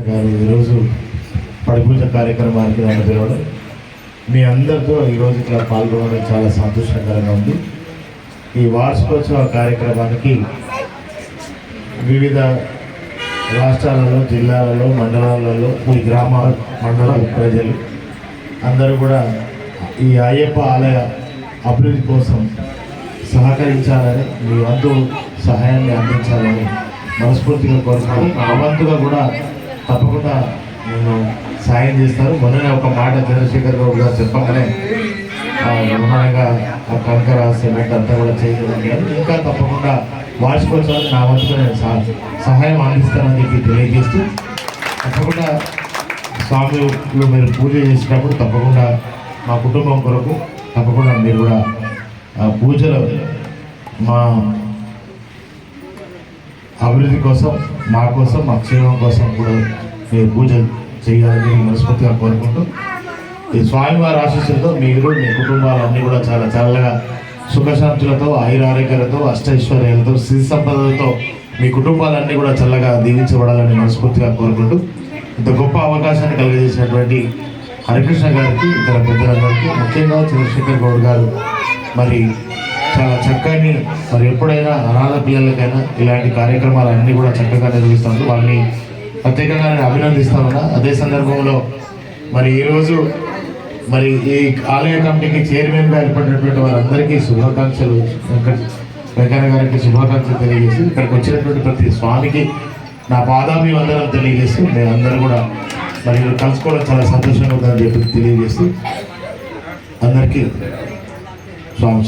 గారు ఈరోజు పడిపూజ కార్యక్రమానికి నన్ను పిలవడం, మీ అందరితో ఈరోజు ఇక్కడ పాల్గొనడం చాలా సంతోషకరంగా ఉంది. ఈ వార్షికోత్సవ కార్యక్రమానికి వివిధ రాష్ట్రాలలో, జిల్లాలలో, మండలాలలో, ఈ గ్రామ మండల ప్రజలు అందరూ కూడా ఈ అయ్యప్ప ఆలయ అభివృద్ధి కోసం సహకరించాలని, మీ వంతు సహాయాన్ని అందించాలని మనస్ఫూర్తిగా కోరుతున్నాను. ఆ వంతుగా కూడా తప్పకుండా నేను సాయం చేస్తారు. మొన్ననే ఒక మాట చంద్రశేఖర్ రావు గారు చెప్పగానే బ్రహ్మాండంగా ఆ కంకర సిమెంట్ అంతా కూడా చేయడం కానీ ఇంకా తప్పకుండా వార్షికోత్సవాన్ని నా వంతుగా నేను సహాయం అందిస్తానని చెప్పి తెలియజేస్తూ, తప్పకుండా స్వామిలో మీరు పూజ చేసేటప్పుడు తప్పకుండా మా కుటుంబం కొరకు తప్పకుండా మీరు కూడా పూజలో మా అభివృద్ధి కోసం, మా కోసం, మా క్షేమం కోసం కూడా మీరు పూజ చేయాలని మనస్ఫూర్తిగా కోరుకుంటూ, ఈ స్వామివారి ఆశీస్సులతో మీరు మీ కుటుంబాలన్నీ కూడా చాలా చల్లగా సుఖశాంతులతో, ఆయురారోగ్యాలతో, అష్టైశ్వర్యాలతో, సిరి సంపదలతో మీ కుటుంబాలన్నీ కూడా చల్లగా దీవించబడాలని మనస్ఫూర్తిగా కోరుకుంటూ, ఇంత గొప్ప అవకాశాన్ని కలిగజేసినటువంటి హరికృష్ణ గారికి, ఇతర పెద్దలందరికీ, ముఖ్యంగా చంద్రశేఖర్ గౌడ్ గారు మరి చాలా చక్కని, మరి ఎప్పుడైనా అనాథ పిల్లలకైనా ఇలాంటి కార్యక్రమాలు అన్నీ కూడా చక్కగా నిర్వహిస్తున్నారు. వాళ్ళని ప్రత్యేకంగా నేను అభినందిస్తా ఉన్నా. అదే సందర్భంలో మరి ఈరోజు మరి ఈ ఆలయ కమిటీకి చైర్మన్గా ఏర్పడినటువంటి వారందరికీ శుభాకాంక్షలు, వెంకయ్య గారికి శుభాకాంక్షలు తెలియజేసి, ఇక్కడికి వచ్చినటువంటి ప్రతి స్వామికి నా పాదాభివందనం తెలియజేస్తూ, మేమందరూ కూడా మరి కలుసుకోవడం చాలా సంతోషంగా ఉందని చెప్పి తెలియజేస్తూ అందరికీ స్వామి.